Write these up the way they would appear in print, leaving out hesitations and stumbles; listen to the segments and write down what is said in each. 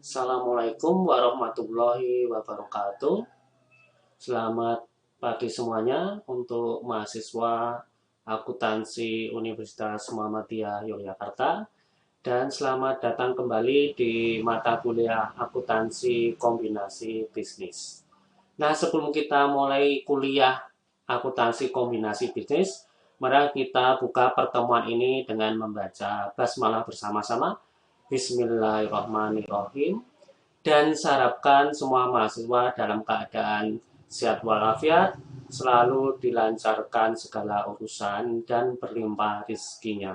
Assalamualaikum warahmatullahi wabarakatuh. Selamat pagi semuanya untuk mahasiswa akuntansi Universitas Muhammadiyah Yogyakarta, dan selamat datang kembali di mata kuliah akuntansi kombinasi bisnis. Nah, sebelum kita mulai kuliah akuntansi kombinasi bisnis, mari kita buka pertemuan ini dengan membaca basmalah bersama-sama. Bismillahirrahmanirrahim. Dan saya harapkan semua mahasiswa dalam keadaan sehat walafiat, selalu dilancarkan segala urusan dan berlimpah rezekinya.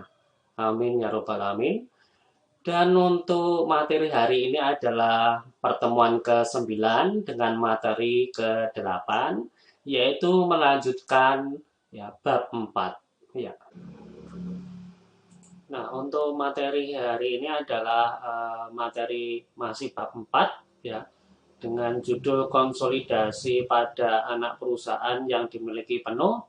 Amin ya robbal alamin. Dan untuk materi hari ini adalah pertemuan ke-9 dengan materi ke-8, yaitu melanjutkan bab 4. Ya. Nah, untuk materi hari ini adalah materi masih bab 4 ya, dengan judul konsolidasi pada anak perusahaan yang dimiliki penuh.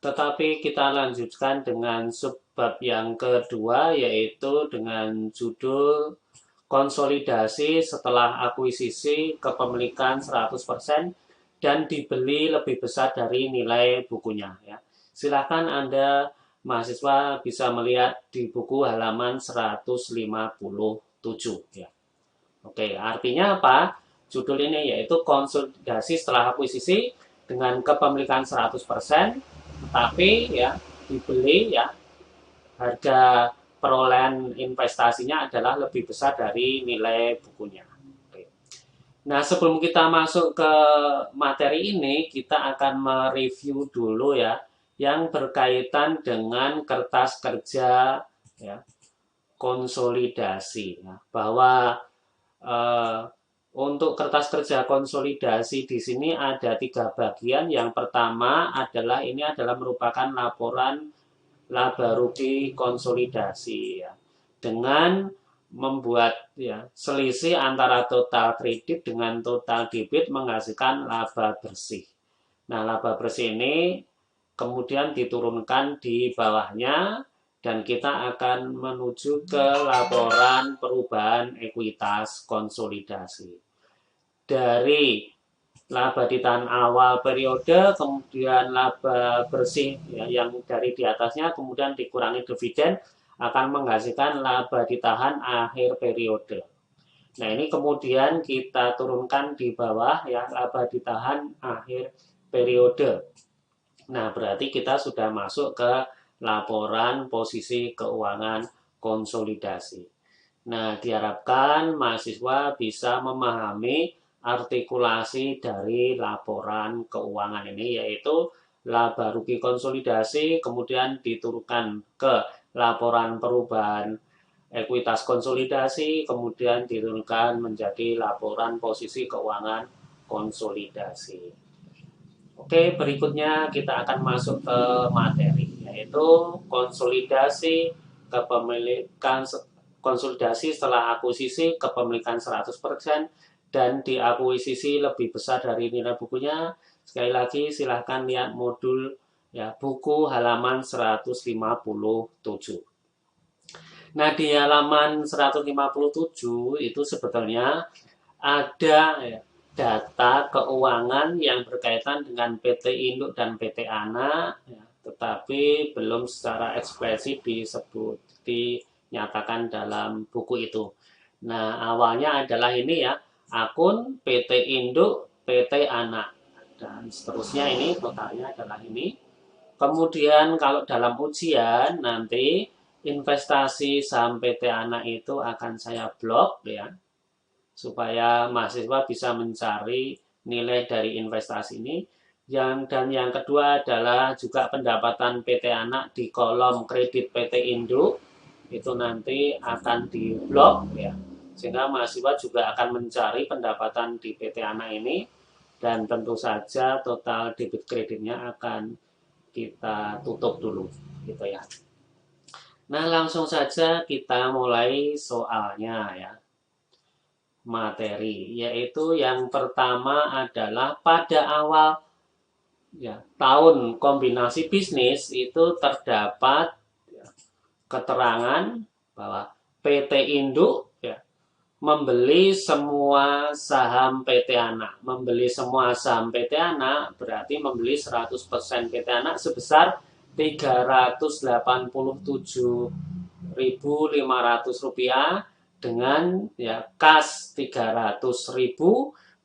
Tetapi kita lanjutkan dengan subbab yang kedua, yaitu dengan judul konsolidasi setelah akuisisi kepemilikan 100% dan dibeli lebih besar dari nilai bukunya ya. Silakan Anda mahasiswa bisa melihat di buku halaman 157 ya. Oke, artinya apa? Judul ini yaitu konsolidasi setelah akuisisi dengan kepemilikan 100%, tapi ya dibeli ya harga perolehan investasinya adalah lebih besar dari nilai bukunya. Oke. Nah, sebelum kita masuk ke materi ini, kita akan mereview dulu ya yang berkaitan dengan kertas kerja ya, konsolidasi ya, bahwa eh, untuk kertas kerja konsolidasi di sini ada 3 bagian. Yang pertama adalah ini adalah merupakan laporan laba rugi konsolidasi ya, dengan membuat ya selisih antara total kredit dengan total debit menghasilkan laba bersih. Nah, laba bersih ini kemudian diturunkan di bawahnya dan kita akan menuju ke laporan perubahan ekuitas konsolidasi. Dari laba ditahan awal periode, kemudian laba bersih ya, yang dari di atasnya, kemudian dikurangi dividen, akan menghasilkan laba ditahan akhir periode. Nah, ini kemudian kita turunkan di bawah ya, laba ditahan akhir periode. Nah, berarti kita sudah masuk ke laporan posisi keuangan konsolidasi. Nah, diharapkan mahasiswa bisa memahami artikulasi dari laporan keuangan ini, yaitu laba rugi konsolidasi, kemudian diturunkan ke laporan perubahan ekuitas konsolidasi, kemudian diturunkan menjadi laporan posisi keuangan konsolidasi. Oke, berikutnya kita akan masuk ke materi, yaitu konsolidasi kepemilikan konsolidasi setelah akuisisi kepemilikan 100% dan diakuisisi lebih besar dari nilai bukunya. Sekali lagi silahkan lihat modul ya, buku halaman 157. Nah, di halaman 157 itu sebetulnya ada ya, data keuangan yang berkaitan dengan PT Induk dan PT Anak, ya, tetapi belum secara eksplisit disebut, dinyatakan dalam buku itu. Nah, awalnya adalah ini ya, akun PT Induk, PT Anak, dan seterusnya ini totalnya adalah ini. Kemudian kalau dalam ujian nanti investasi saham PT Anak itu akan saya blok ya, supaya mahasiswa bisa mencari nilai dari investasi ini. Dan yang kedua adalah juga pendapatan PT Anak di kolom kredit PT Induk itu nanti akan diblok ya, sehingga mahasiswa juga akan mencari pendapatan di PT Anak ini, dan tentu saja total debit kreditnya akan kita tutup dulu gitu ya. Nah, langsung saja kita mulai soalnya ya, materi, yaitu yang pertama adalah pada awal ya, tahun kombinasi bisnis itu terdapat ya, keterangan bahwa PT Induk ya, membeli semua saham PT Anak. Membeli semua saham PT Anak berarti membeli 100% PT Anak sebesar Rp387.500 dengan ya kas 300.000,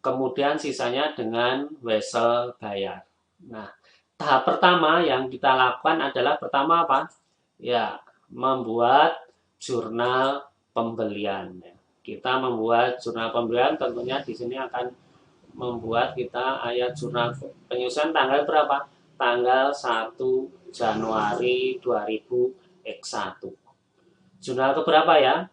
kemudian sisanya dengan wesel bayar. Nah, tahap pertama yang kita lakukan adalah pertama apa? Ya, membuat jurnal pembelian. Kita membuat jurnal pembelian, tentunya di sini akan membuat kita ayat jurnal penyusunan tanggal berapa? Tanggal 1 Januari 2001. Jurnal keberapa ya?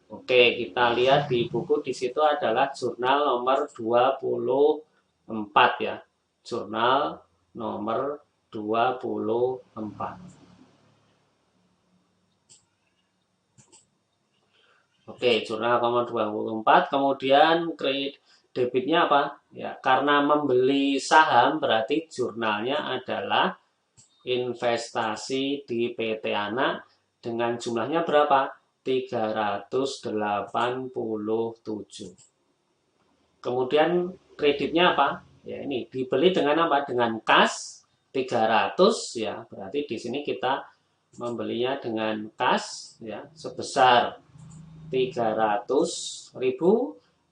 Oke, kita lihat di buku di situ adalah jurnal nomor 24 ya. Jurnal nomor 24. Oke, jurnal nomor 24, kemudian kredit debitnya apa? Ya, karena membeli saham berarti jurnalnya adalah investasi di PT Anak dengan jumlahnya berapa? 387. Kemudian kreditnya apa? Ya ini dibeli dengan apa? Dengan kas 300 ya. Berarti di sini kita membelinya dengan kas ya sebesar 300.000.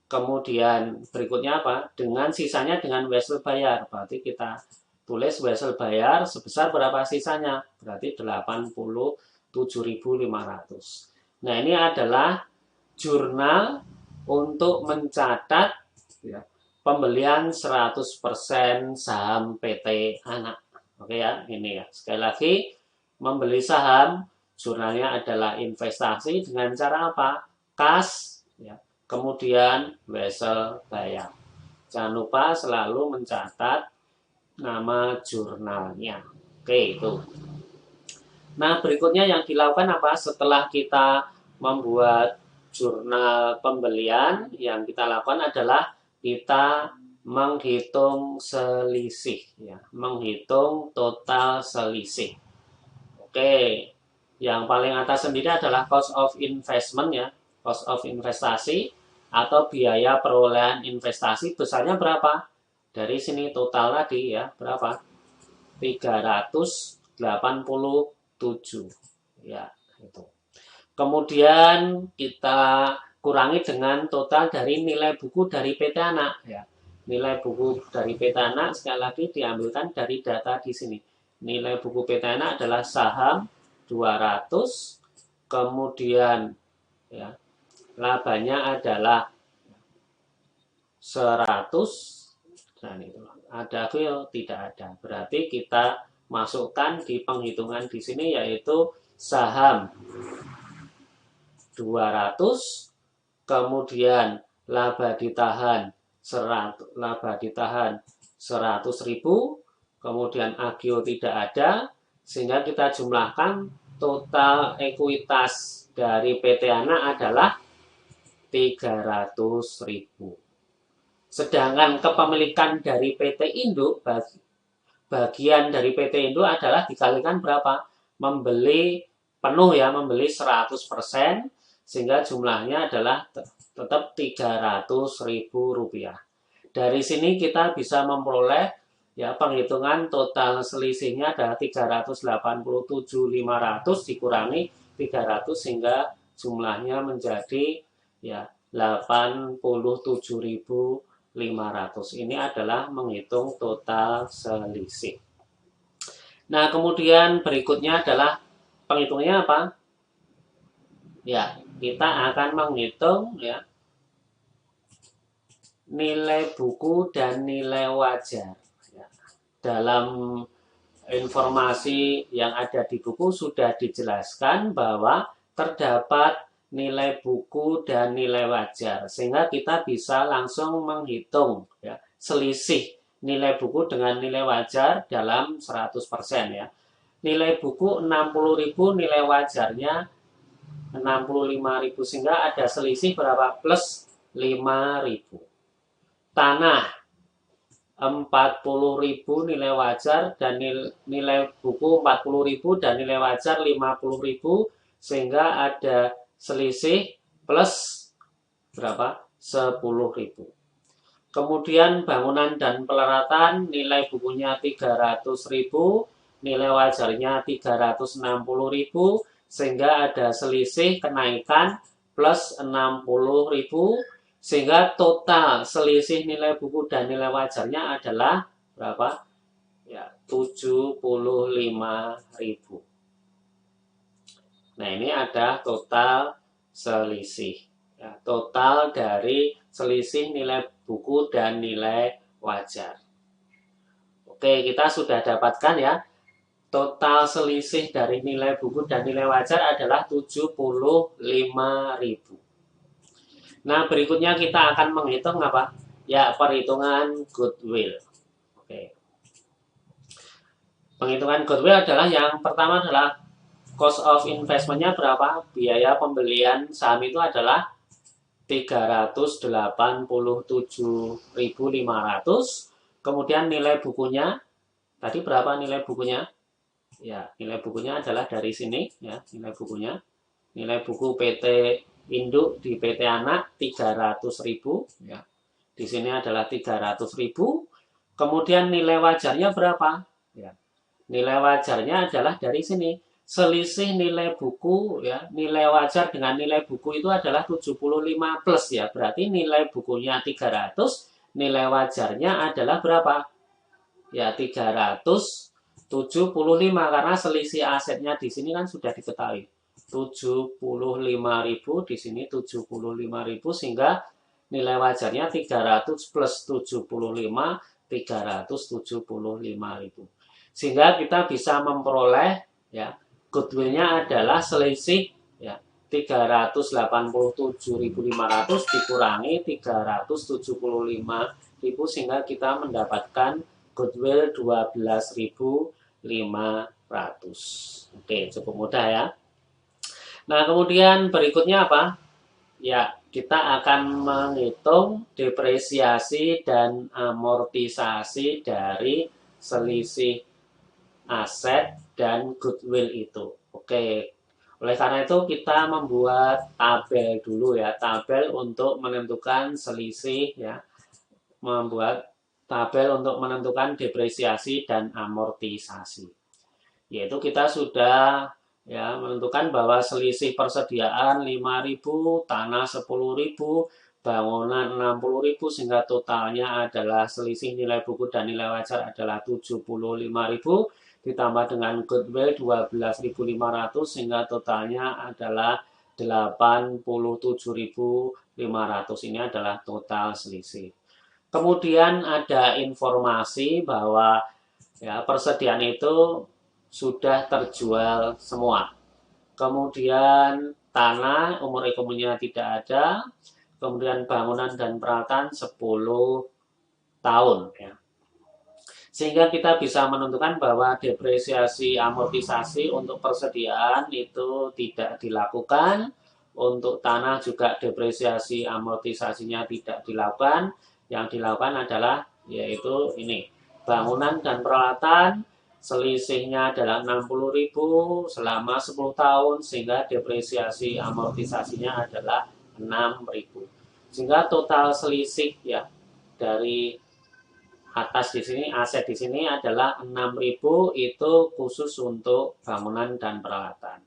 Kemudian berikutnya apa? Dengan sisanya dengan wesel bayar. Berarti kita tulis wesel bayar sebesar berapa sisanya? Berarti 87.500. Nah, ini adalah jurnal untuk mencatat ya, pembelian 100% saham PT Anak. Oke ya, ini ya. Sekali lagi, membeli saham, jurnalnya adalah investasi dengan cara apa? Kas, ya. Kemudian wesel bayar. Jangan lupa selalu mencatat nama jurnalnya. Oke, itu. Nah, berikutnya yang dilakukan apa? Setelah kita membuat jurnal pembelian, yang kita lakukan adalah kita menghitung selisih, ya, menghitung total selisih. Oke, yang paling atas sendiri adalah cost of investment ya, cost of investasi atau biaya perolehan investasi besarnya berapa? Dari sini total tadi ya, berapa? 387 ya, itu. Kemudian kita kurangi dengan total dari nilai buku dari PT Anak ya. Nilai buku dari PT Anak sekali lagi diambilkan dari data di sini. Nilai buku PT Anak adalah saham 200, kemudian ya, labanya adalah 100 dan itu ada atau tidak ada. Berarti kita masukkan di penghitungan di sini yaitu saham 200, kemudian laba ditahan 100.000, kemudian agio tidak ada, sehingga kita jumlahkan total ekuitas dari PT Anak adalah 300.000. Sedangkan kepemilikan dari PT Induk, bagian dari PT Induk adalah dikalikan berapa? Membeli penuh ya, membeli 100%, sehingga jumlahnya adalah tetap 300.000 rupiah. Dari sini kita bisa memperoleh ya penghitungan total selisihnya adalah 387.500 dikurangi 300 sehingga jumlahnya menjadi ya 87.500. Ini adalah menghitung total selisih. Nah, kemudian berikutnya adalah penghitungannya apa? Ya, kita akan menghitung ya nilai buku dan nilai wajar. Ya, dalam informasi yang ada di buku sudah dijelaskan bahwa terdapat nilai buku dan nilai wajar, sehingga kita bisa langsung menghitung ya, selisih nilai buku dengan nilai wajar dalam 100% ya. Nilai buku 60.000, nilai wajarnya 65.000, sehingga ada selisih berapa? Plus 5.000. Tanah 40.000 nilai wajar dan nilai buku 40.000 dan nilai wajar 50.000, sehingga ada selisih plus berapa? 10.000. Kemudian bangunan dan peralatan nilai bukunya 300.000, nilai wajarnya 360.000, sehingga ada selisih kenaikan plus 60.000, sehingga total selisih nilai buku dan nilai wajarnya adalah berapa? Ya, 75.000. Nah, ini ada total selisih. Ya, total dari selisih nilai buku dan nilai wajar. Oke, kita sudah dapatkan ya. Total selisih dari nilai buku dan nilai wajar adalah 75.000. Nah, berikutnya kita akan menghitung apa? Ya, perhitungan goodwill. Oke. Penghitungan goodwill adalah yang pertama adalah cost of investment-nya berapa? Biaya pembelian saham itu adalah 387.500. Kemudian nilai bukunya, tadi berapa nilai bukunya? Ya, nilai bukunya adalah dari sini ya, nilai bukunya. Nilai buku PT induk di PT anak 300.000 ya. Di sini adalah 300.000. Kemudian nilai wajarnya berapa? Ya. Nilai wajarnya adalah dari sini. Selisih nilai buku ya, nilai wajar dengan nilai buku itu adalah 75 plus ya. Berarti nilai bukunya 300, nilai wajarnya adalah berapa? Ya, 375 karena selisih asetnya di sini kan sudah diketahui. 75.000 di sini 75.000 sehingga nilai wajarnya 300 plus 75 375.000. Sehingga kita bisa memperoleh ya goodwill-nya adalah selisih ya 387.500 dikurangi 375.000 sehingga kita mendapatkan goodwill 12.500. Oke, cukup mudah ya. Nah, kemudian berikutnya apa? Ya, kita akan menghitung depresiasi dan amortisasi dari selisih aset dan goodwill itu. Oke. Oleh karena itu kita membuat tabel dulu ya, tabel untuk menentukan selisih ya. Membuat tabel untuk menentukan depresiasi dan amortisasi. Yaitu kita sudah ya menentukan bahwa selisih persediaan 5.000, tanah 10.000, bangunan 60.000 sehingga totalnya adalah selisih nilai buku dan nilai wajar adalah 75.000 ditambah dengan goodwill 12.500 sehingga totalnya adalah 87.500. Ini adalah total selisih. Kemudian ada informasi bahwa ya persediaan itu sudah terjual semua. Kemudian tanah umur ekonominya tidak ada. Kemudian bangunan dan peralatan 10 tahun ya. Sehingga kita bisa menentukan bahwa depresiasi amortisasi untuk persediaan itu tidak dilakukan. Untuk tanah juga depresiasi amortisasinya tidak dilakukan. Yang dilakukan adalah yaitu ini bangunan dan peralatan selisihnya adalah 60.000 selama 10 tahun sehingga depresiasi amortisasinya adalah 6.000. Sehingga total selisih ya dari atas di sini aset di sini adalah 6.000 itu khusus untuk bangunan dan peralatan.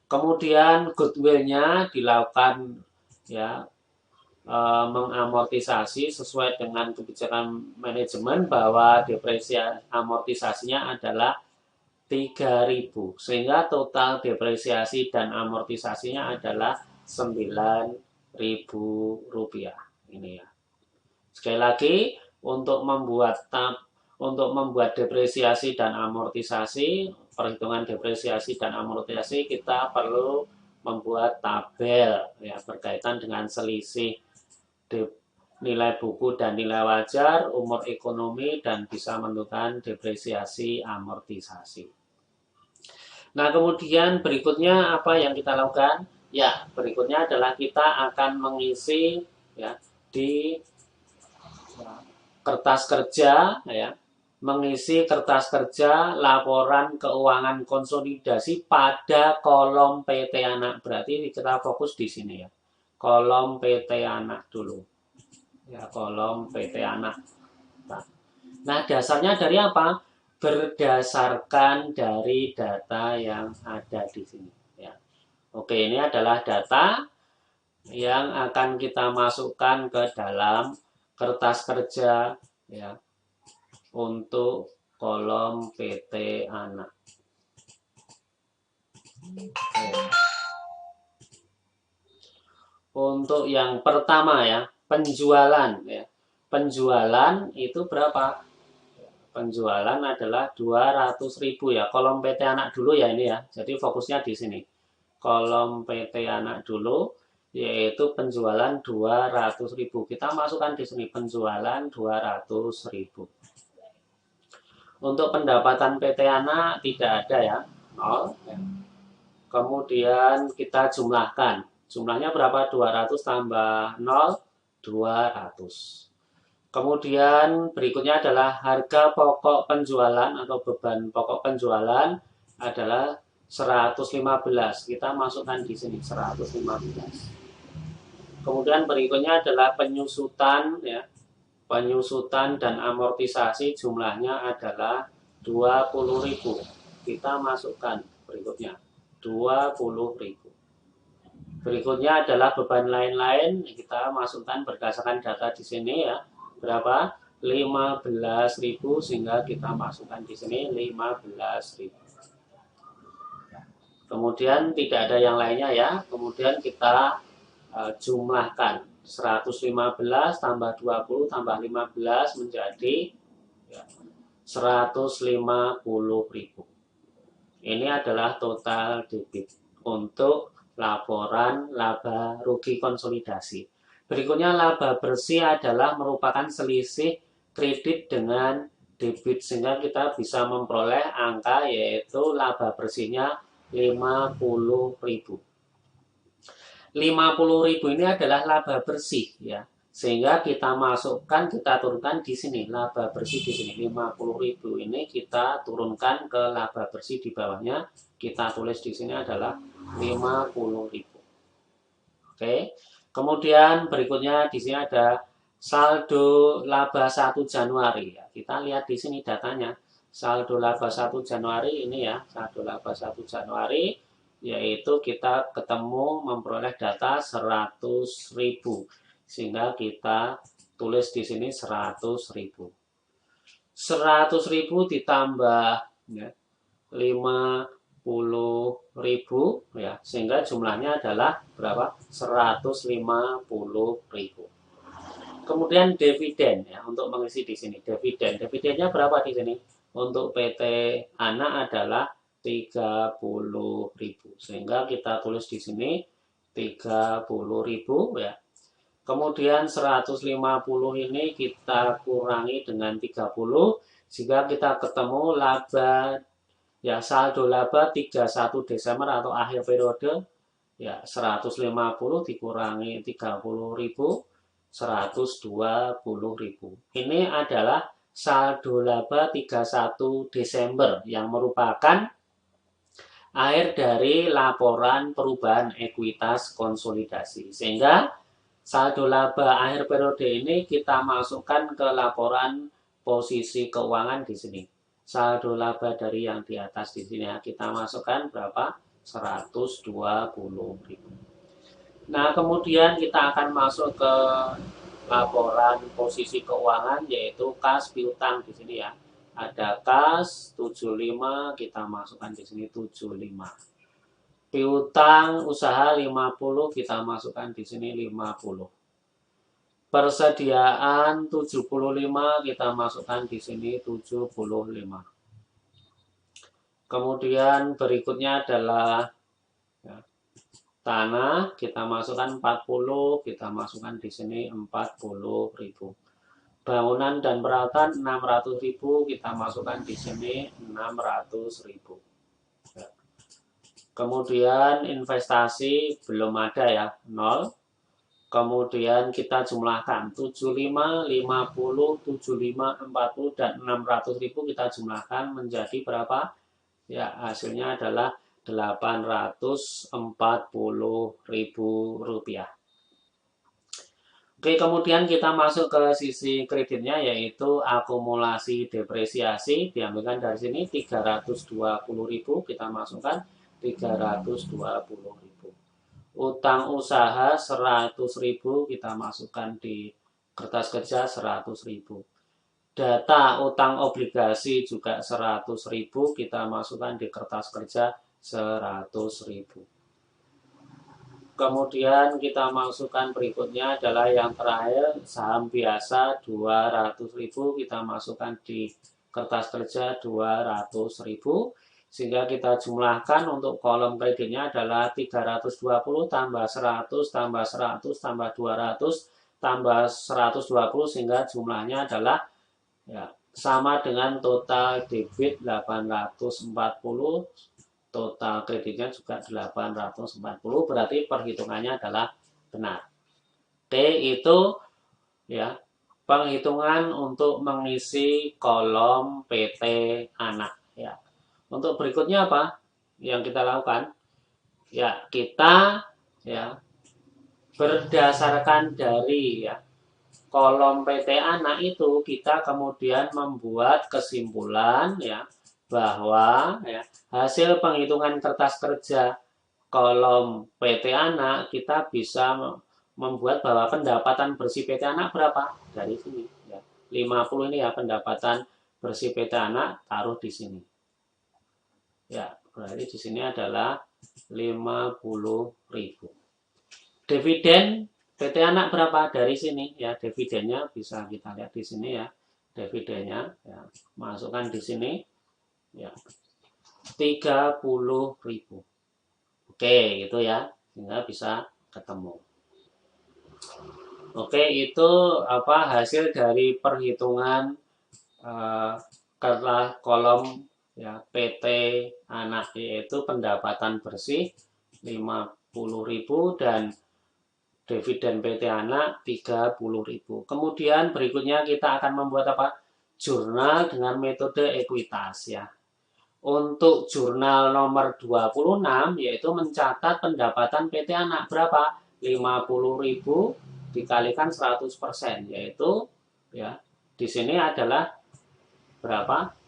Kemudian goodwill-nya dilakukan ya mengamortisasi sesuai dengan kebijakan manajemen bahwa depresiasi amortisasinya adalah 3.000 sehingga total depresiasi dan amortisasinya adalah 9.000 rupiah ini ya. Sekali lagi untuk membuat depresiasi dan amortisasi, perhitungan depresiasi dan amortisasi kita perlu membuat tabel ya berkaitan dengan selisih nilai buku dan nilai wajar, umur ekonomi, dan bisa menentukan depresiasi amortisasi. Nah, kemudian berikutnya apa yang kita lakukan? Ya, berikutnya adalah kita akan mengisi ya di kertas kerja ya, mengisi kertas kerja laporan keuangan konsolidasi pada kolom PT Anak. Berarti kita fokus di sini ya. kolom PT anak dulu. Ya, kolom PT anak. Nah, dasarnya dari apa? Berdasarkan dari data yang ada di sini. Ya. Oke, ini adalah data yang akan kita masukkan ke dalam kertas kerja ya untuk kolom PT anak. Untuk yang pertama ya, penjualan ya. Penjualan itu berapa? Penjualan adalah 200.000 ya. Kolom PT anak dulu ya ini ya. Jadi fokusnya di sini. Kolom PT anak dulu yaitu penjualan 200.000. Kita masukkan di sini penjualan 200.000. Untuk pendapatan PT anak tidak ada ya, 0. Kemudian kita jumlahkan. Jumlahnya berapa? 200 tambah 0, 200. Kemudian berikutnya adalah harga pokok penjualan atau beban pokok penjualan adalah 115. Kita masukkan di sini 115. Kemudian berikutnya adalah penyusutan ya. Penyusutan dan amortisasi jumlahnya adalah 20.000. Kita masukkan berikutnya 20.000. Berikutnya adalah beban lain-lain, kita masukkan berdasarkan data di sini ya. Berapa? 15.000 sehingga kita masukkan di sini 15.000. Kemudian tidak ada yang lainnya ya. Kemudian kita jumlahkan 115 tambah 20 tambah 15 menjadi ya, 150.000. Ini adalah total debit untuk laporan laba rugi konsolidasi. Berikutnya laba bersih adalah merupakan selisih kredit dengan debit sehingga kita bisa memperoleh angka yaitu laba bersihnya 50.000. 50.000 ini adalah laba bersih ya. Sehingga kita masukkan, kita turunkan di sini laba bersih di sini 50.000 ini kita turunkan ke laba bersih di bawahnya. Kita tulis di sini adalah 50.000. Oke. Kemudian berikutnya di sini ada saldo laba 1 Januari ya. Kita lihat di sini datanya. Saldo laba 1 Januari ini ya, saldo laba 1 Januari yaitu kita ketemu memperoleh data 100.000. Sehingga kita tulis di sini 100.000. 100.000 ditambah ya, 50.000 ya, sehingga jumlahnya adalah berapa? 150.000. Kemudian dividen ya, untuk mengisi di sini dividen. Dividennya berapa di sini? Untuk PT anak adalah 30.000. Sehingga kita tulis di sini 30.000 ya. Kemudian 150 ini kita kurangi dengan 30 sehingga kita ketemu laba ya, saldo laba 31 Desember atau akhir periode ya, 150 dikurangi 30.000, 120.000. Ini adalah saldo laba 31 Desember yang merupakan akhir dari laporan perubahan ekuitas konsolidasi. Sehingga saldo laba akhir periode ini kita masukkan ke laporan posisi keuangan di sini. Saldo laba dari yang di atas di sini ya, kita masukkan berapa? 120.000. Nah, kemudian kita akan masuk ke laporan posisi keuangan yaitu kas piutang di sini ya. Ada kas 75, kita masukkan di sini 75. Piutang usaha 50, kita masukkan di sini 50. Persediaan 75, kita masukkan di sini 75. Kemudian berikutnya adalah ya, tanah, kita masukkan 40, kita masukkan di sini 40.000. Bangunan dan peralatan 600.000, kita masukkan di sini 600.000. Kemudian investasi belum ada ya, 0. Kemudian kita jumlahkan 75, 50, 75, 40, dan 600.000 kita jumlahkan menjadi berapa? Ya, hasilnya adalah 840.000 rupiah. Oke, kemudian kita masuk ke sisi kreditnya yaitu akumulasi depresiasi. Diambilkan dari sini 320.000, kita masukkan 320.000. Utang usaha 100.000, kita masukkan di kertas kerja 100.000. Data utang obligasi juga 100.000, kita masukkan di kertas kerja 100.000. Kemudian kita masukkan berikutnya adalah yang terakhir, saham biasa 200.000, kita masukkan di kertas kerja 200.000, sehingga kita jumlahkan untuk kolom kreditnya adalah 320 tambah 100 tambah 100 tambah 200 tambah 120, sehingga jumlahnya adalah ya, sama dengan total debit 840, total kreditnya juga 840, berarti perhitungannya adalah benar. D itu ya penghitungan untuk mengisi kolom PT anak ya. Untuk berikutnya apa yang kita lakukan? Ya, kita ya berdasarkan dari ya kolom PT anak itu kita kemudian membuat kesimpulan ya bahwa ya hasil penghitungan kertas kerja kolom PT anak kita bisa membuat bahwa pendapatan bersih PT anak berapa dari sini ya 50 ini ya pendapatan bersih PT anak taruh di sini ya berarti di sini adalah 50.000. Dividen PT anak berapa dari sini ya dividennya bisa kita lihat di sini ya dividennya ya masukkan di sini ya 30.000. Oke itu ya sehingga bisa ketemu. Oke itu apa hasil dari perhitungan eh, kolom ya PT anak yaitu pendapatan bersih 50.000 dan dividen PT anak 30.000. Kemudian berikutnya kita akan membuat apa? Jurnal dengan metode ekuitas ya. Untuk jurnal nomor 26 yaitu mencatat pendapatan PT anak berapa? 50.000 dikalikan 100% yaitu ya di sini adalah berapa?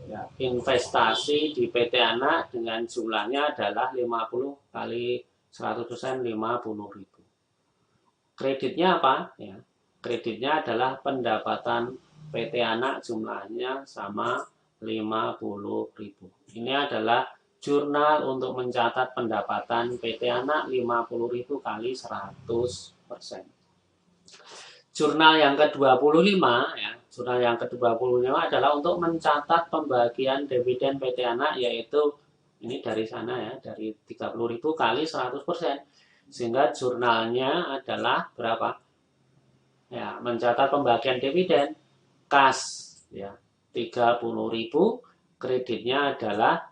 Ya, investasi di PT anak dengan jumlahnya adalah 50 kali 100% 50.000. Kreditnya apa? Ya, kreditnya adalah pendapatan PT anak jumlahnya sama 50.000. Ini adalah jurnal untuk mencatat pendapatan PT anak 50.000 kali 100%. Jurnal yang ke-25 ya, jurnal yang ke-25 adalah untuk mencatat pembagian dividen PT anak yaitu ini dari sana ya, dari 30.000 kali 100%. Sehingga jurnalnya adalah berapa? Ya, mencatat pembagian dividen kas ya 30.000, kreditnya adalah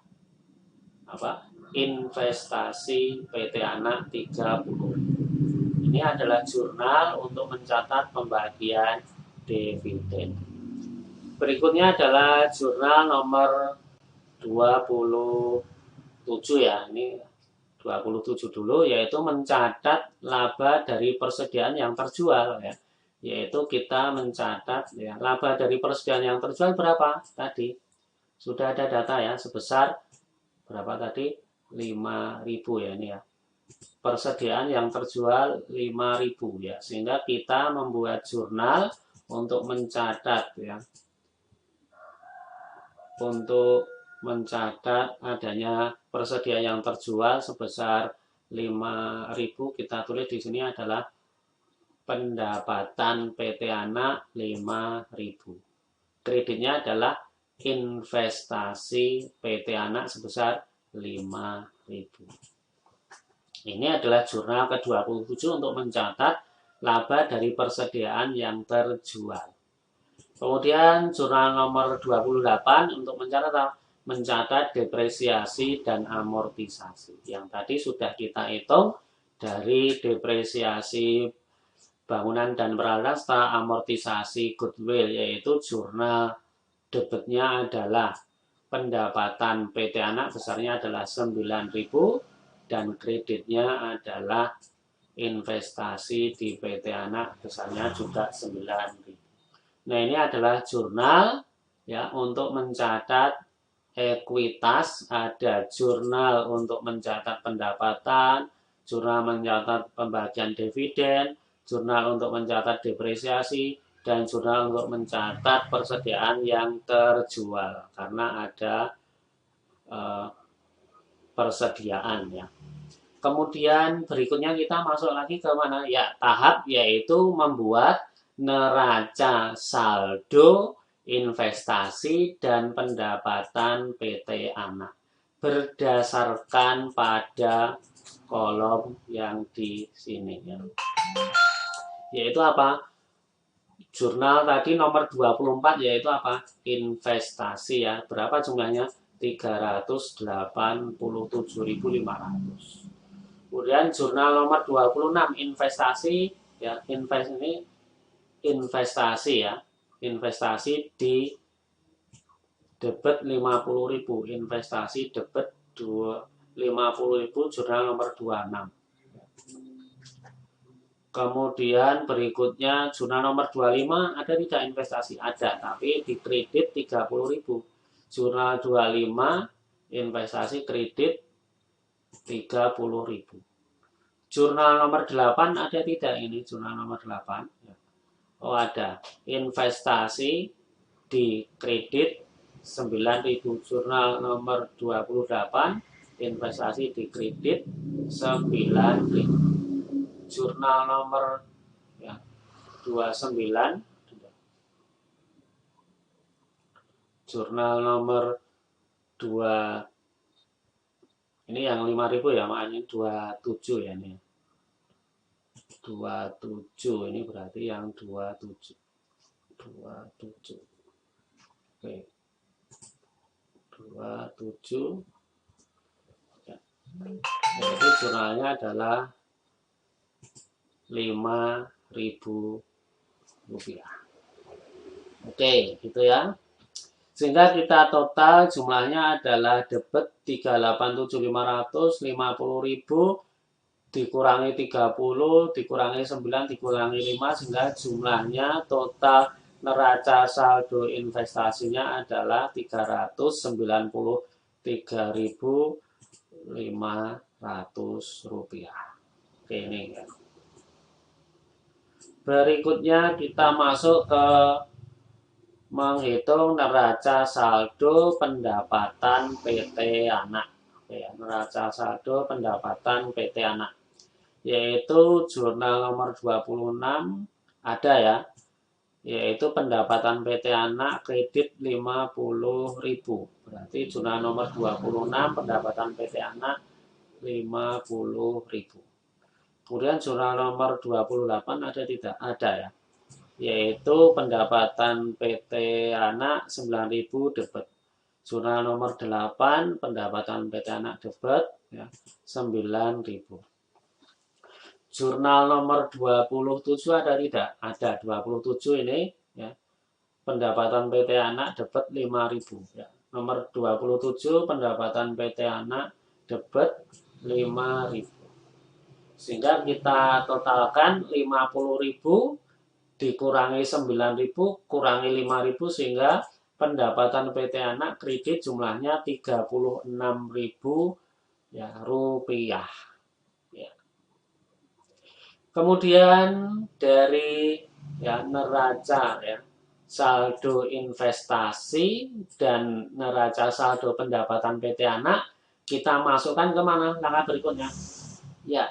apa? Investasi PT anak 30.000. Ini adalah jurnal untuk mencatat pembagian dividen. Berikutnya adalah jurnal nomor 27 ya. Ini 27 dulu yaitu mencatat laba dari persediaan yang terjual ya. Yaitu kita mencatat ya laba dari persediaan yang terjual berapa tadi? Sudah ada data ya sebesar berapa tadi? 5.000 ya ini ya. Persediaan yang terjual 5.000 ya. Sehingga kita membuat jurnal untuk mencatat ya. Untuk mencatat adanya persediaan yang terjual sebesar 5.000, kita tulis di sini adalah pendapatan PT anak 5.000. Kreditnya adalah investasi PT anak sebesar 5.000. Ini adalah jurnal ke-27 untuk mencatat laba dari persediaan yang terjual. Kemudian jurnal nomor 28 untuk mencatat depresiasi dan amortisasi. Yang tadi sudah kita hitung dari depresiasi bangunan dan peralatan setelah amortisasi goodwill, yaitu jurnal debitnya adalah pendapatan PT anak besarnya adalah 9.000 dan kreditnya adalah investasi di PT Anak besarnya juga 9.000. Nah, ini adalah jurnal ya untuk mencatat ekuitas, ada jurnal untuk mencatat pendapatan, jurnal mencatat pembagian dividen, jurnal untuk mencatat depresiasi, dan jurnal untuk mencatat persediaan yang terjual karena ada persediaan ya. Kemudian berikutnya kita masuk lagi ke mana? Ya, tahap yaitu membuat neraca saldo investasi dan pendapatan PT Anak berdasarkan pada kolom yang di sini ya. Yaitu apa? Jurnal tadi nomor 24 yaitu apa? Investasi ya. Berapa jumlahnya? 387.500. Kemudian jurnal nomor 26 investasi ya, investasi ya. Investasi di debit 50.000, investasi debit 50.000 jurnal nomor 26. Kemudian berikutnya jurnal nomor 25 ada tidak investasi? Ada, tapi di kredit 30.000. Jurnal 25 investasi kredit 30.000. Jurnal nomor 8 ada tidak ini jurnal nomor 8? Oh, ada. Investasi di kredit 9.000. Jurnal nomor 28 investasi di kredit 9.000. Jurnal nomor ya, 29, jurnal nomor 2, ini yang 5.000 ya, makanya 27 ya ini. 27 ini berarti yang 27. 27. Oke. 27. Ya. Jadi jurnalnya adalah 5.000 rupiah. Oke, gitu ya. Sehingga kita total jumlahnya adalah debit 387.500, 50.000 dikurangi 30, dikurangi 9, dikurangi 5, sehingga jumlahnya total neraca saldo investasinya adalah 393.500 rupiah. Oke, ini ya. Berikutnya kita masuk ke menghitung neraca saldo pendapatan PT Anak. Oke, neraca saldo pendapatan PT Anak. Yaitu jurnal nomor 26 ada ya. Yaitu pendapatan PT Anak kredit 50.000. Berarti jurnal nomor 26 pendapatan PT Anak 50.000. Kemudian jurnal nomor 28 ada tidak? Ada ya. Yaitu pendapatan PT Anak 9.000 debit. Jurnal nomor 8 pendapatan PT Anak debit ya, 9.000. Jurnal nomor 27 ada tidak? Ada 27 ini ya. Pendapatan PT Anak debit 5.000 ya. Nomor 27 pendapatan PT Anak debit 5.000. Sehingga kita totalkan 50.000 dikurangi 9.000 kurangi 5.000 sehingga pendapatan PT Anak kredit jumlahnya 36.000 ya, rupiah. Ya. Kemudian dari ya neraca ya saldo investasi dan neraca saldo pendapatan PT Anak kita masukkan ke mana langkah berikutnya? Ya,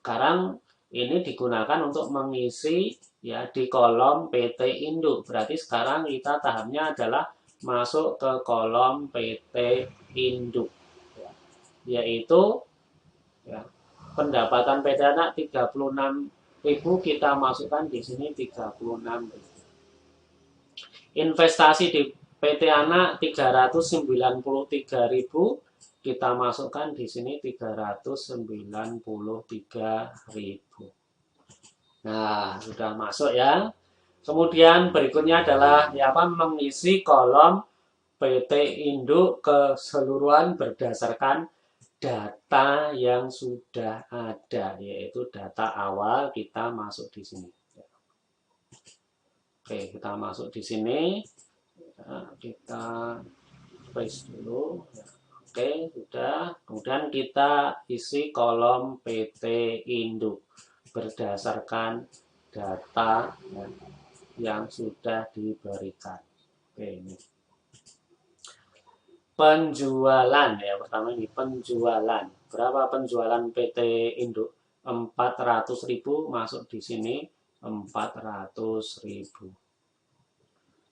sekarang ini digunakan untuk mengisi ya di kolom PT Induk. Berarti sekarang kita tahapnya adalah masuk ke kolom PT Induk. Ya, yaitu ya, pendapatan PT Anak 36.000 kita masukkan di sini 36.000. Investasi di PT Anak 393.000 kita masukkan di sini 393.000. Nah, sudah masuk ya. Kemudian berikutnya adalah ya apa mengisi kolom PT Induk keseluruhan berdasarkan data yang sudah ada, yaitu data awal kita masuk di sini. Oke, kita masuk di sini. Kita paste dulu. Oke, sudah. Kemudian kita isi kolom PT induk berdasarkan data yang sudah diberikan. Oke, ini. Penjualan ya, pertama ini penjualan. Berapa penjualan PT induk? 400.000 masuk di sini 400.000.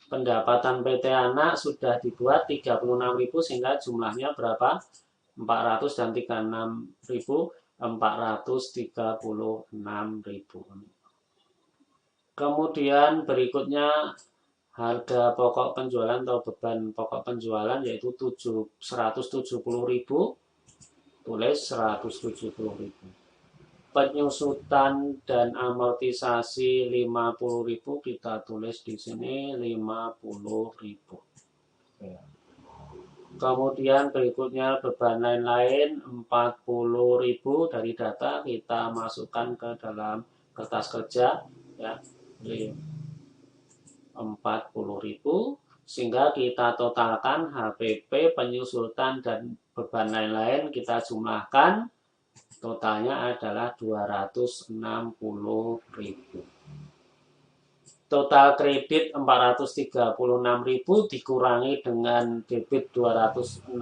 Pendapatan PT anak sudah dibuat 36.000 sehingga jumlahnya berapa? 400 dan 36.000 436.000. Kemudian berikutnya harga pokok penjualan atau beban pokok penjualan yaitu 170.000, tulis 170.000. Penyusutan dan amortisasi 50.000, kita tulis di sini 50.000. Kemudian berikutnya beban lain-lain 40.000 dari data kita masukkan ke dalam kertas kerja ya. 40.000 sehingga kita totalkan HPP, penyusutan dan beban lain-lain kita jumlahkan, totalnya adalah 260.000. Total kredit 436.000 dikurangi dengan debit 260.000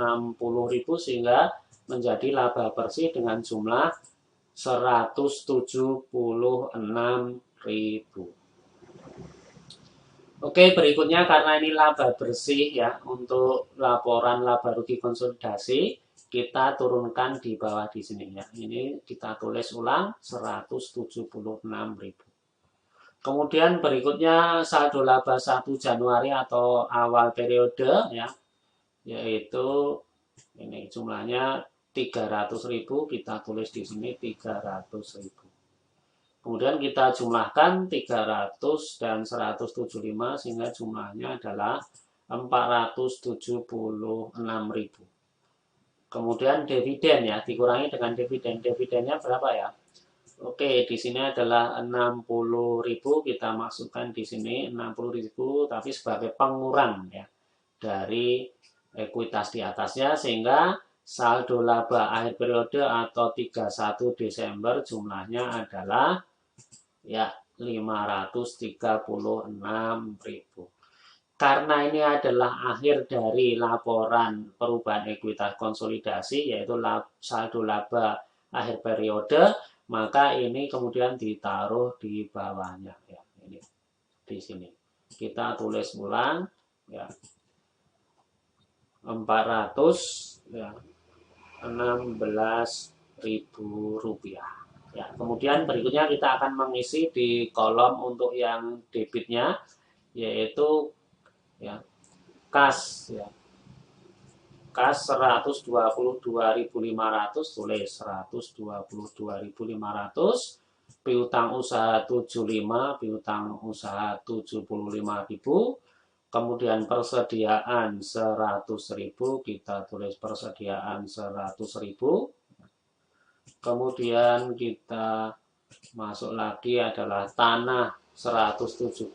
sehingga menjadi laba bersih dengan jumlah 176.000. Oke, berikutnya karena ini laba bersih ya, untuk laporan laba rugi konsolidasi kita turunkan di bawah di sini ya. Ini kita tulis ulang 176.000. Kemudian berikutnya saldo laba 1 Januari atau awal periode ya, yaitu ini jumlahnya 300.000, kita tulis di sini 300.000. Kemudian kita jumlahkan 300 dan 175 sehingga jumlahnya adalah 476.000. Kemudian dividen ya, dikurangi dengan dividen. Dividennya berapa ya? Oke, di sini adalah 60.000, kita masukkan di sini 60.000 tapi sebagai pengurang ya dari ekuitas di atasnya sehingga saldo laba akhir periode atau 31 Desember jumlahnya adalah ya 536.000. Karena ini adalah akhir dari laporan perubahan ekuitas konsolidasi yaitu saldo laba akhir periode, maka ini kemudian ditaruh di bawahnya ya, ini di sini. Kita tulis ulang ya. 400 ya, 16.000 rupiah. Ya, kemudian berikutnya kita akan mengisi di kolom untuk yang debitnya yaitu ya kas ya. Kas 122.500, tulis 122.500. Piutang usaha 75, piutang usaha 75.000. Kemudian persediaan 100.000, kita tulis persediaan 100.000. Kemudian kita masuk lagi adalah tanah 175,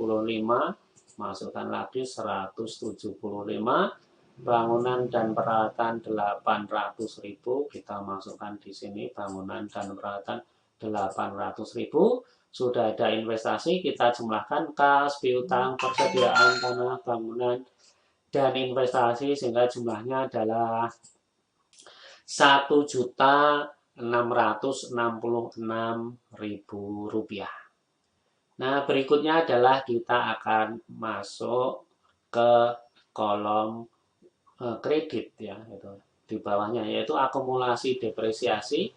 masukkan lagi 175. Bangunan dan peralatan 800.000, kita masukkan di sini bangunan dan peralatan 800.000. Sudah ada investasi, kita jumlahkan kas, piutang, persediaan tanah, bangunan, dan investasi sehingga jumlahnya adalah 1.666.000 rupiah. Nah, berikutnya adalah kita akan masuk ke kolom kredit ya, itu di bawahnya yaitu akumulasi depresiasi.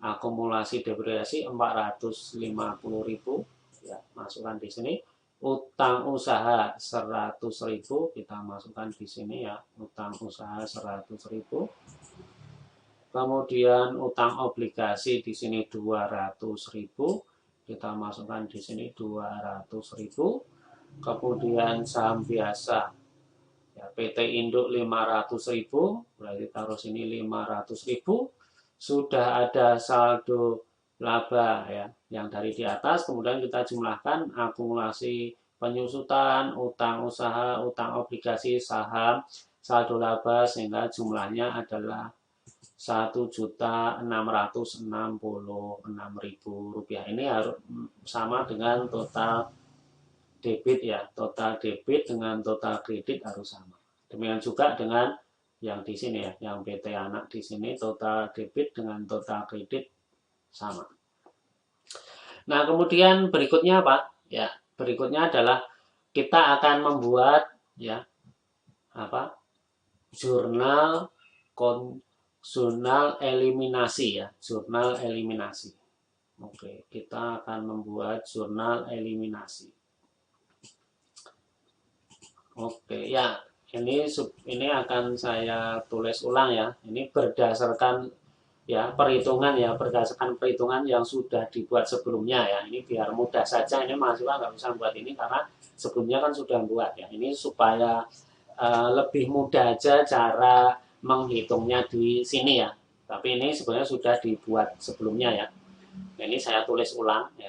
Akumulasi depresiasi 450.000 ya, masukkan di sini. Utang usaha 100.000, kita masukkan di sini ya, utang usaha 100.000. Kemudian utang obligasi di sini 200.000, kita masukkan di sini 200.000. Kemudian saham biasa Ya, PT induk 500.000, berarti taruh sini 500.000. Sudah ada saldo laba ya, yang dari di atas, kemudian kita jumlahkan akumulasi penyusutan, utang usaha, utang obligasi, saham, saldo laba, sehingga jumlahnya adalah 1.666.000 rupiah. Ini harus sama dengan total debit ya, total debit dengan total kredit harus sama. Demikian juga dengan yang di sini ya, yang PT anak di sini total debit dengan total kredit sama. Nah, kemudian berikutnya apa? Ya, berikutnya adalah kita akan membuat ya apa? Jurnal jurnal eliminasi ya, jurnal eliminasi. Oke, kita akan membuat jurnal eliminasi. Oke, ya. Ini akan saya tulis ulang ya. Ini berdasarkan ya berdasarkan perhitungan yang sudah dibuat sebelumnya ya. Ini biar mudah saja. Ini mahasiswa nggak usah buat ini karena sebelumnya kan sudah buat ya. Ini supaya lebih mudah aja cara menghitungnya di sini ya. Tapi ini sebenarnya sudah dibuat sebelumnya ya. Ini saya tulis ulang ya.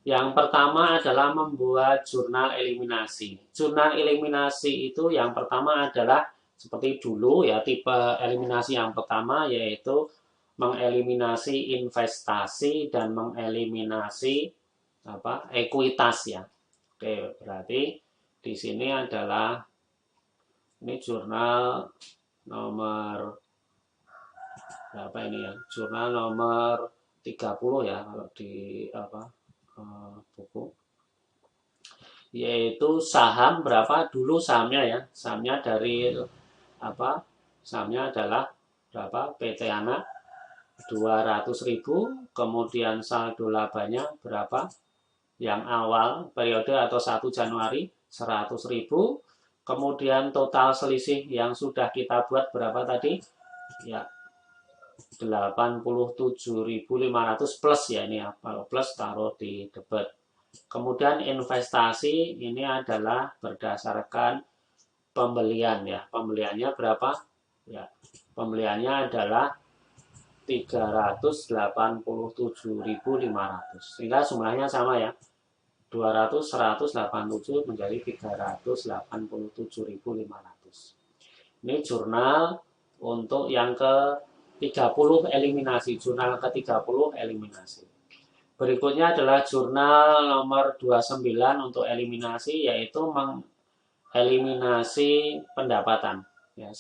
Yang pertama adalah membuat jurnal eliminasi. Jurnal eliminasi itu yang pertama adalah seperti dulu ya, tipe eliminasi yang pertama yaitu mengeliminasi investasi dan mengeliminasi ekuitas ya. Oke, berarti di sini adalah ini jurnal nomor berapa ini ya? Jurnal nomor 30 ya kalau di buku, yaitu saham berapa dulu sahamnya ya, sahamnya dari sahamnya adalah berapa, PT anak 200.000, kemudian saldo labanya berapa yang awal periode atau 1 Januari 100.000, kemudian total selisih yang sudah kita buat berapa tadi ya, 87.500 plus ya, ini ya, kalau plus taruh di debit. Kemudian investasi ini adalah berdasarkan pembelian ya. Pembeliannya berapa? Ya, pembeliannya adalah 387.500. Sehingga jumlahnya sama ya. 200, 187 menjadi 387.500. Ini jurnal untuk yang ke-30 eliminasi, jurnal ke-30 eliminasi. Berikutnya adalah jurnal nomor 29 untuk eliminasi, yaitu mengeliminasi pendapatan. Ya,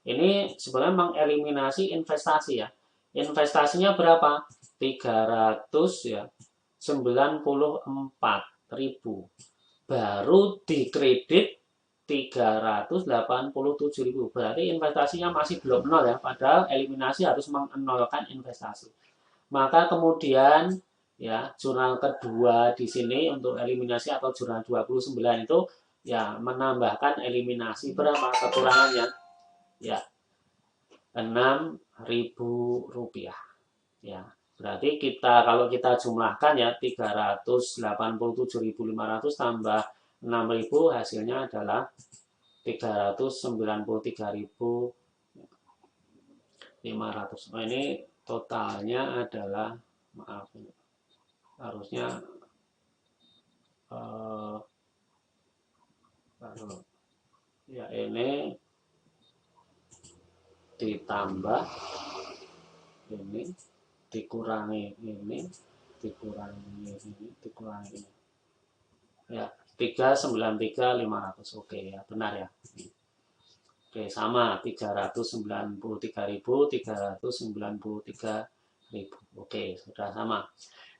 ini sebenarnya mengeliminasi investasi ya. Investasinya berapa? 394.000. Baru dikredit 387.000. Berarti investasinya masih belum nol ya. Padahal eliminasi harus menolkan investasi. Maka kemudian ya, jurnal kedua di sini untuk eliminasi atau jurnal 29 itu ya menambahkan eliminasi berapa kekurangannya? Ya, 6.000 rupiah. Ya, berarti kalau kita jumlahkan ya 387.500 tambah 6.000 hasilnya adalah 393.500. Nah, ini totalnya adalah, maaf ini harusnya ya, ini ditambah ini dikurangi ini dikurangi ini dikurangi ini ya, 393.500. Oke ya, benar ya. Oke, sama 393.393.000. Oke, sudah sama.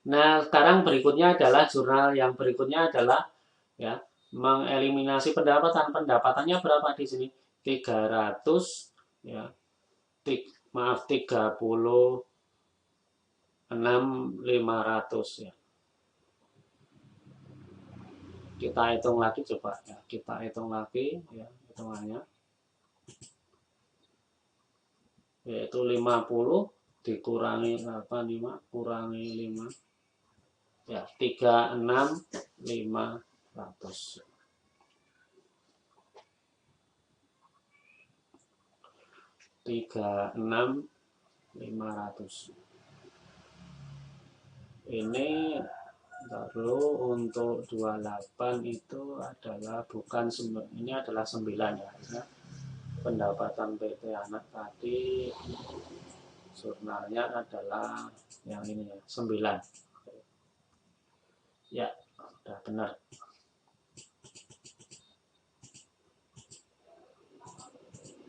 Nah, sekarang berikutnya adalah jurnal yang berikutnya adalah ya mengeliminasi pendapatan. Pendapatannya berapa di sini? 300 ya. Maaf, 36.500 ya. Kita hitung lagi coba ya. Kita hitung lagi ya hitungannya. Yaitu 50 dikurangi 85 kurangi 5 ya, 36.500. 36.500. Ini lalu untuk 28 itu adalah bukan, ini adalah 9 ya. Pendapatan PT Anak tadi jurnalnya adalah yang ini ya, 9. Ya, sudah benar.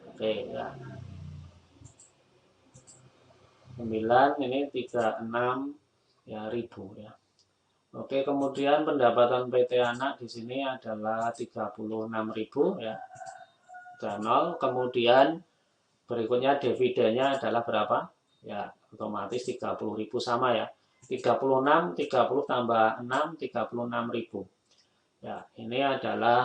Oke, ya. 9 ini 36 ya ribu ya. Oke, kemudian pendapatan PT Anak di sini adalah 36.000 ya. Sudah 0. Kemudian berikutnya dividennya adalah berapa? Ya, otomatis 30.000 sama ya. 36, 30 tambah 6, 36.000. Ya, ini adalah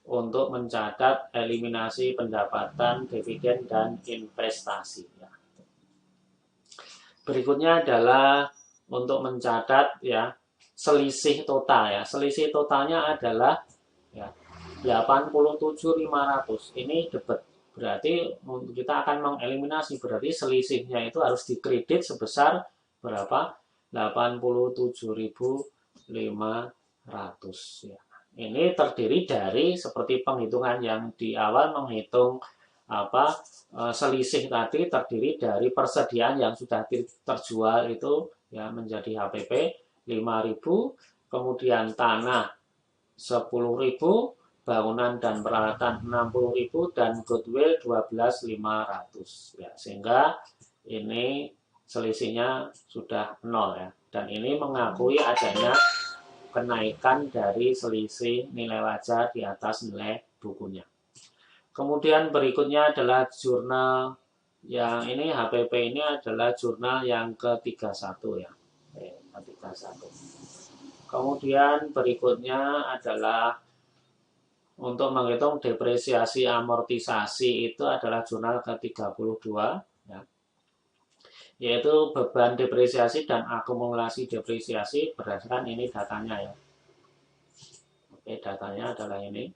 untuk mencatat eliminasi pendapatan, dividen, dan investasi. Ya. Berikutnya adalah untuk mencatat ya selisih total ya. Selisih totalnya adalah ya 87.500. Ini debit. Berarti kita akan mengeliminasi, berarti selisihnya itu harus dikredit sebesar berapa? 87.500 ya. Ini terdiri dari seperti penghitungan yang di awal menghitung selisih tadi terdiri dari persediaan yang sudah terjual itu ya menjadi HPP 5.000, kemudian tanah 10.000, bangunan dan peralatan 60.000 dan goodwill 12.500 ya, sehingga ini selisihnya sudah 0 ya, dan ini mengakui adanya kenaikan dari selisih nilai wajar di atas nilai bukunya. Kemudian berikutnya adalah jurnal yang ini HPP ini adalah jurnal yang ke-31 ya. Ke-31. Kemudian berikutnya adalah untuk menghitung depresiasi amortisasi, itu adalah jurnal ke-32 ya. Yaitu beban depresiasi dan akumulasi depresiasi berdasarkan ini datanya ya. Oke, datanya adalah ini.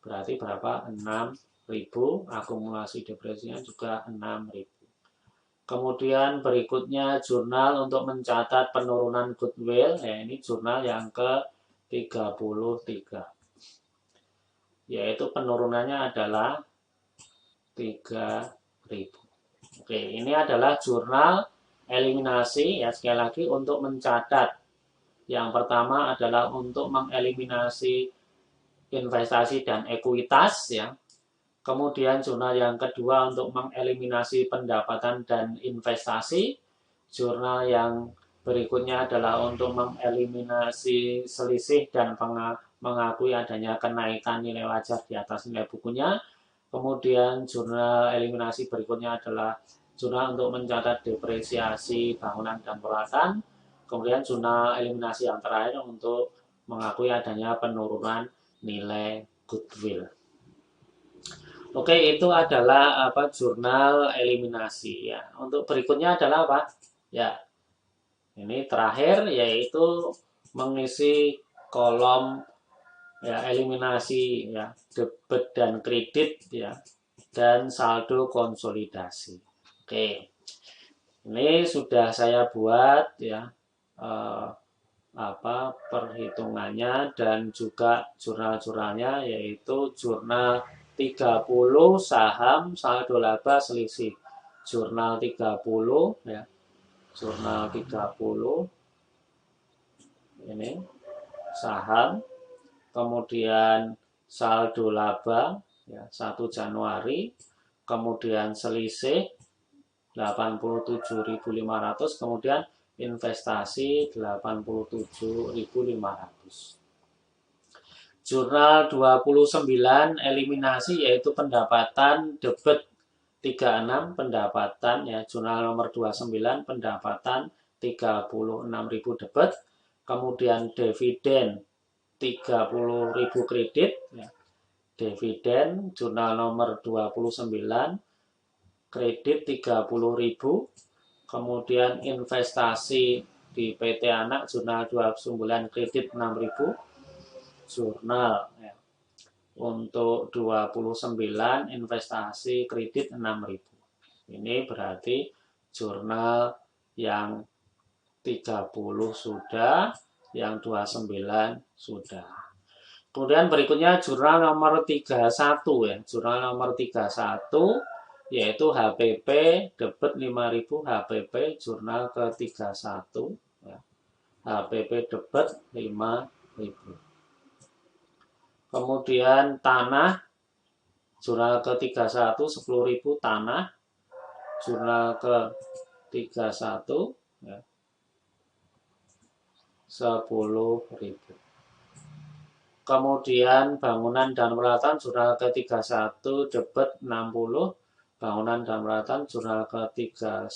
Berarti berapa? 6.000, akumulasi depresinya juga 6.000. Kemudian berikutnya jurnal untuk mencatat penurunan goodwill, ya ini jurnal yang ke-33. Yaitu penurunannya adalah 3.000. Oke, ini adalah jurnal eliminasi ya, sekali lagi untuk mencatat. Yang pertama adalah untuk mengeliminasi investasi dan ekuitas ya. Kemudian jurnal yang kedua untuk mengeliminasi pendapatan dan investasi. Jurnal yang berikutnya adalah untuk mengeliminasi selisih dan mengakui adanya kenaikan nilai wajar di atas nilai bukunya. Kemudian jurnal eliminasi berikutnya adalah jurnal untuk mencatat depresiasi bangunan dan peralatan. Kemudian jurnal eliminasi yang terakhir untuk mengakui adanya penurunan nilai goodwill. Oke, itu adalah jurnal eliminasi ya. Untuk berikutnya adalah apa? Ya. Ini terakhir yaitu mengisi kolom ya eliminasi ya, debit dan kredit ya, dan saldo konsolidasi. Oke. Ini sudah saya buat ya perhitungannya dan juga jurnal-jurnalnya, yaitu jurnal 30 saham saldo laba selisih, jurnal 30 ya, jurnal 30 ini saham, kemudian saldo laba ya 1 Januari, kemudian selisih 87.500, kemudian investasi 87.500. Jurnal 29 eliminasi yaitu pendapatan debit 36, pendapatan ya, jurnal nomor 29 pendapatan 36.000 debit, kemudian dividen 30.000 kredit ya. Dividen jurnal nomor 29 kredit 30.000, kemudian investasi di PT Anak jurnal 29 kredit 6.000, jurnal ya. Untuk 29 investasi kredit 6.000. Ini berarti jurnal yang 30 sudah, yang 29 sudah. Kemudian berikutnya jurnal nomor 31 ya. Jurnal nomor 31 yaitu HPP debit 5.000 HPP jurnal ke-31 ya. HPP debit 5.000. Kemudian tanah jurnal ke-31 10.000 tanah jurnal ke-31 ya. 10.000. Kemudian bangunan dan peralatan jurnal ke-31 debit 60, bangunan dan peralatan jurnal ke-31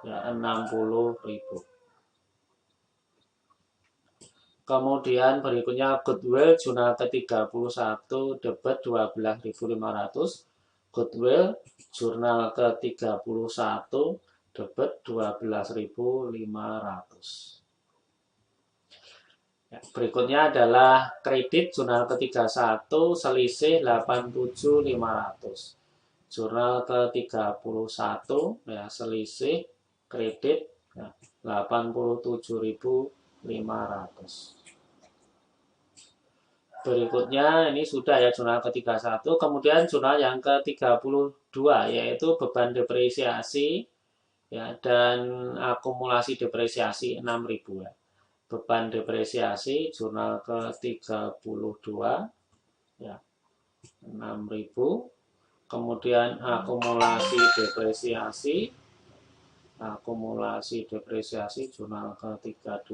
ya 60.000. Kemudian berikutnya goodwill jurnal ke-31 debit 12.500, goodwill jurnal ke-31 debit 12.500. Berikutnya adalah kredit jurnal ke-31 selisih 87.500. Jurnal ke-31 ya selisih kredit ya, 87.500. Berikutnya ini sudah ya jurnal ke-31, kemudian jurnal yang ke-32 yaitu beban depresiasi ya dan akumulasi depresiasi 6.000 ya. Beban depresiasi jurnal ke-32 ya 6.000. Kemudian akumulasi depresiasi jurnal ke-32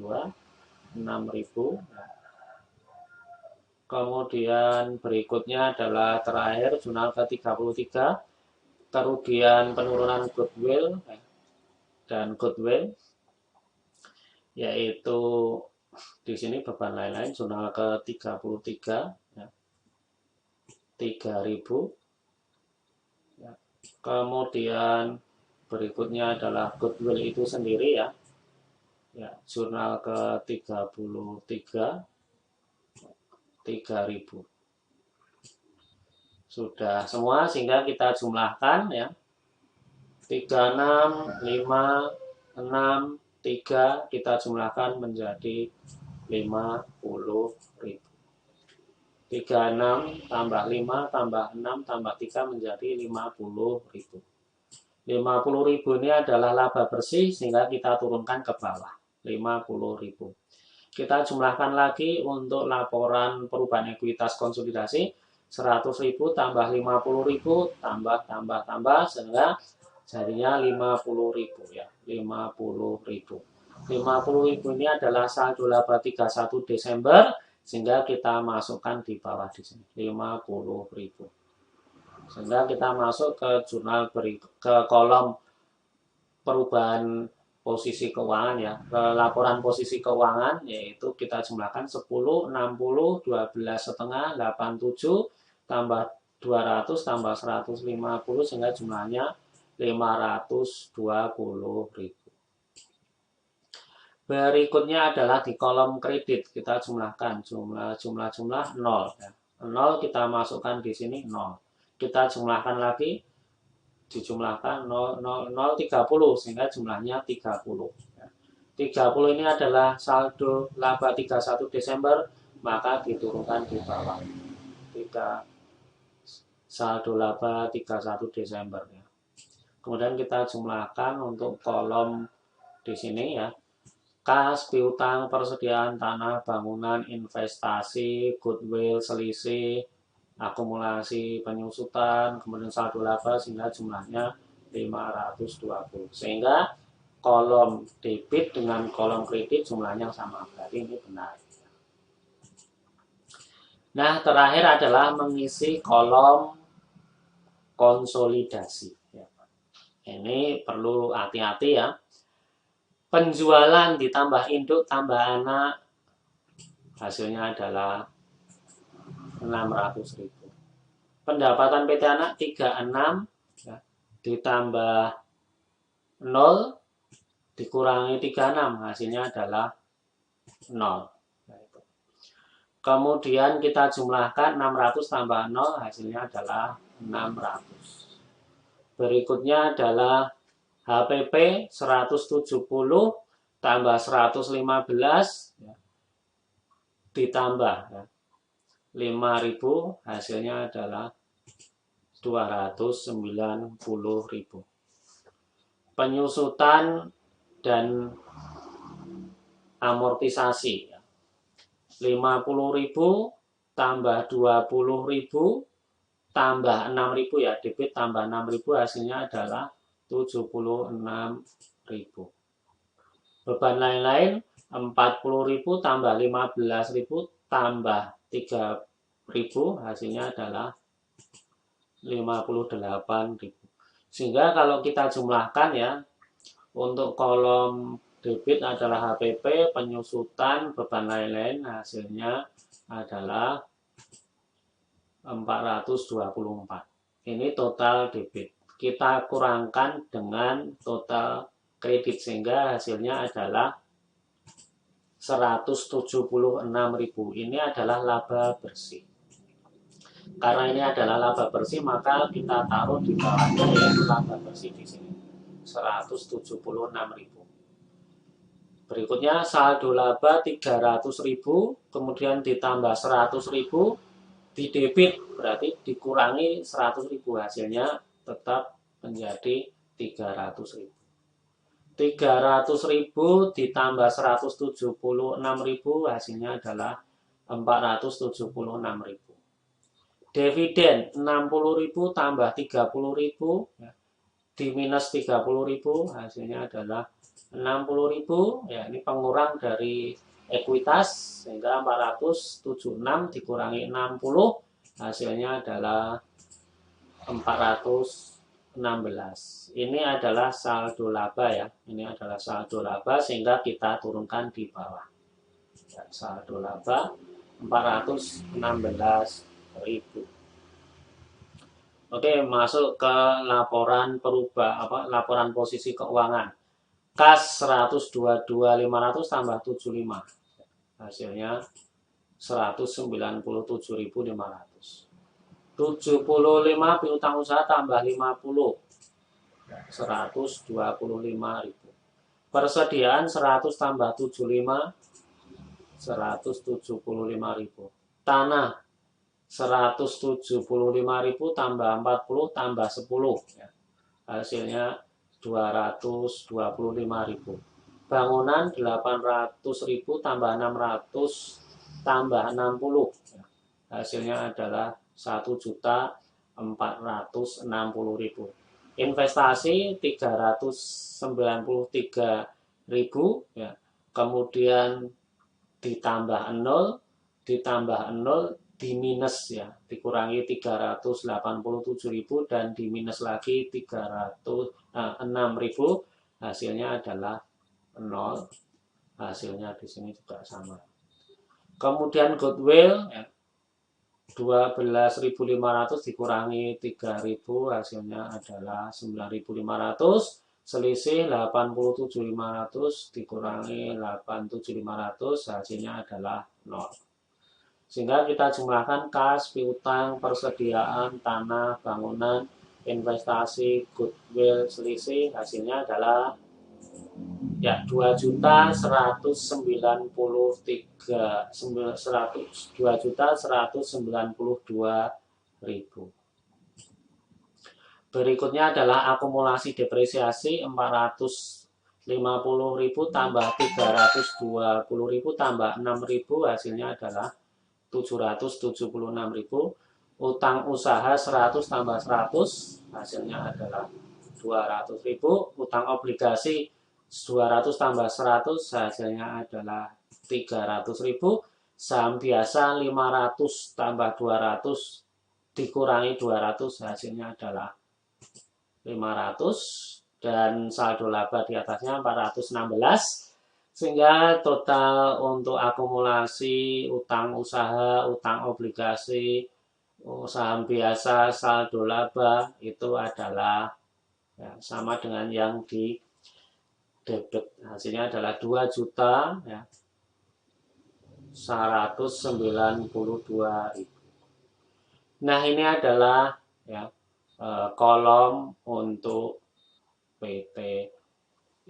6.000 ya. Kemudian berikutnya adalah terakhir jurnal ke-33 kerugian penurunan goodwill dan goodwill yaitu di sini beban lain-lain jurnal ke-33 ya, 3.000 ya. Kemudian berikutnya adalah goodwill itu sendiri ya. Ya, jurnal ke-33 3.000. Sudah semua sehingga kita jumlahkan ya. 36, 5, 6, 3 kita jumlahkan menjadi 50.000. 36 tambah 5 tambah 6 tambah 3 menjadi 50.000. 50.000 ini adalah laba bersih sehingga kita turunkan ke bawah 50.000. Kita jumlahkan lagi untuk laporan perubahan ekuitas konsolidasi 100.000 tambah 50.000 tambah sehingga jadinya 50.000 ya 50.000. 50.000 ini adalah saldo laba 31 Desember sehingga kita masukkan di bawah di sini 50.000. Sehingga kita masuk ke jurnal ke kolom perubahan posisi keuangan ya, ke laporan posisi keuangan yaitu kita jumlahkan 10, 60, 12 setengah, 87 tambah 200 tambah 150 sehingga jumlahnya 520.000. Berikutnya adalah di kolom kredit kita jumlahkan jumlah 0 ya. 0 kita masukkan di sini 0. Kita jumlahkan lagi dijumlahkan 0, 0, 0, 30 sehingga jumlahnya 30 ya. 30 ini adalah saldo laba 31 Desember maka diturunkan di bawah 3 saldo laba 31 Desember ya. Kemudian kita jumlahkan untuk kolom di sini ya. Kas, piutang, persediaan tanah, bangunan, investasi, goodwill, selisih, akumulasi penyusutan, kemudian saldo laba sehingga jumlahnya 520. Sehingga kolom debit dengan kolom kredit jumlahnya sama. Berarti ini benar. Nah, terakhir adalah mengisi kolom konsolidasi. Ini perlu hati-hati ya. Penjualan ditambah induk tambah anak hasilnya adalah 600.000. Pendapatan PT anak 36 ya, ditambah 0 dikurangi 36 hasilnya adalah 0. Kemudian kita jumlahkan 600 tambah 0, hasilnya adalah 600. Berikutnya adalah HPP 170 tambah 115 ditambah 5.000, hasilnya adalah 290.000. Penyusutan dan amortisasi 50.000 tambah 20.000 tambah 6.000 ya, debit tambah 6.000, hasilnya adalah 76.000. Beban lain-lain 40.000 tambah 15.000 tambah 3.000, hasilnya adalah 58.000. Sehingga kalau kita jumlahkan ya, untuk kolom debit adalah HPP, penyusutan, beban lain-lain, hasilnya adalah 424. Ini total debit. Kita kurangkan dengan total kredit sehingga hasilnya adalah 176.000. Ini adalah laba bersih. Karena ini adalah laba bersih, maka kita taruh di bawahnya yaitu laba bersih di sini. 176.000. Berikutnya saldo laba 300.000, kemudian ditambah 100.000 di debit, berarti dikurangi 100.000, hasilnya tetap menjadi 300.000. 300.000 ditambah 176.000, hasilnya adalah 476.000. Dividen 60.000 tambah 30.000 di minus 30.000, hasilnya adalah 60.000 ya, ini pengurang dari ekuitas sehingga 476 dikurangi 60, hasilnya adalah 416. Ini adalah saldo laba ya, ini adalah saldo laba sehingga kita turunkan di bawah ya, saldo laba 416.000. Oke, masuk ke laporan laporan posisi keuangan. Kas 122.500 tambah 75. Hasilnya 197.500. 75 piutang usaha tambah 50. 125.000. Persediaan 100 tambah 75. 175.000. Tanah 175.000 tambah 40 tambah 10 ya. Hasilnya 225.000. Bangunan 800.000 tambah 600 tambah 60 ya. Hasilnya adalah 1.460.000. Investasi 393.000 ya. Kemudian ditambah 0 di minus ya, dikurangi 387.000 dan di minus lagi 6.000, hasilnya adalah 0. Hasilnya di sini juga sama. Kemudian goodwill ya, 12.500 dikurangi 3.000, hasilnya adalah 9.500. Selisih 87.500 dikurangi 87.500, hasilnya adalah 0. Sehingga kita jumlahkan kas, piutang, persediaan, tanah, bangunan, investasi, goodwill, selisih, hasilnya adalah ya 2.192.000. Berikutnya adalah akumulasi depresiasi 450.000 tambah 320.000 tambah 6.000, hasilnya adalah 776.000. Utang usaha 100 tambah 100, hasilnya adalah 200.000. Utang obligasi 200 tambah 100, hasilnya adalah 300.000. Saham biasa 500 tambah 200 dikurangi 200, hasilnya adalah 500. Dan saldo laba di atasnya 416. Sehingga total untuk akumulasi utang usaha, utang obligasi, saham biasa, saldo laba itu adalah ya, sama dengan yang di debit. Hasilnya adalah 2 juta ya, 192.000. Nah, ini adalah ya kolom untuk PT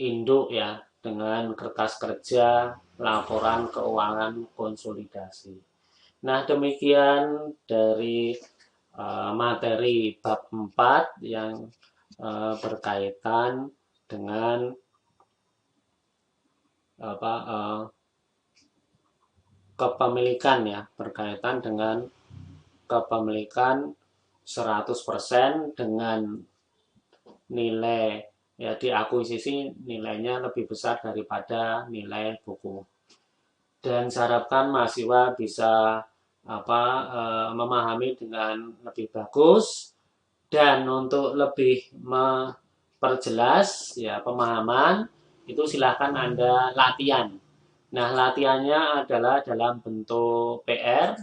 induk ya dengan kertas kerja laporan keuangan konsolidasi. Nah, demikian dari materi bab 4 yang berkaitan dengan apa kepemilikan ya, berkaitan dengan kepemilikan 100% dengan nilai ya diakuisisi nilainya lebih besar daripada nilai buku. Dan saya harapkan mahasiswa bisa memahami dengan lebih bagus, dan untuk lebih memperjelas ya pemahaman itu silahkan Anda latihan. Nah, latihannya adalah dalam bentuk PR,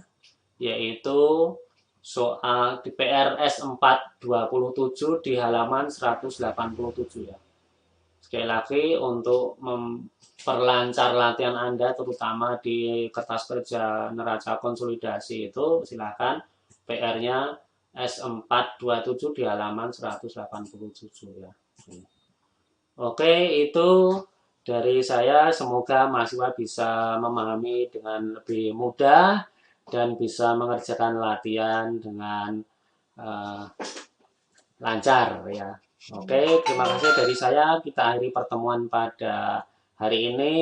yaitu soal di PRS 427 di halaman 187 ya. Sekali lagi, untuk memperlancar latihan Anda terutama di kertas kerja neraca konsolidasi itu silakan PR-nya S427 di halaman 187 ya. Oke, itu dari saya. Semoga mahasiswa bisa memahami dengan lebih mudah dan bisa mengerjakan latihan dengan uh, lancar ya. Oke, terima kasih dari saya. Kita akhiri pertemuan pada hari ini.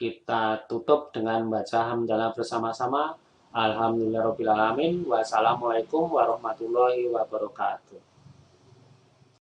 Kita tutup dengan baca hamdalah bersama-sama. Alhamdulillahirobbilalamin. Wassalamualaikum warahmatullahi wabarakatuh.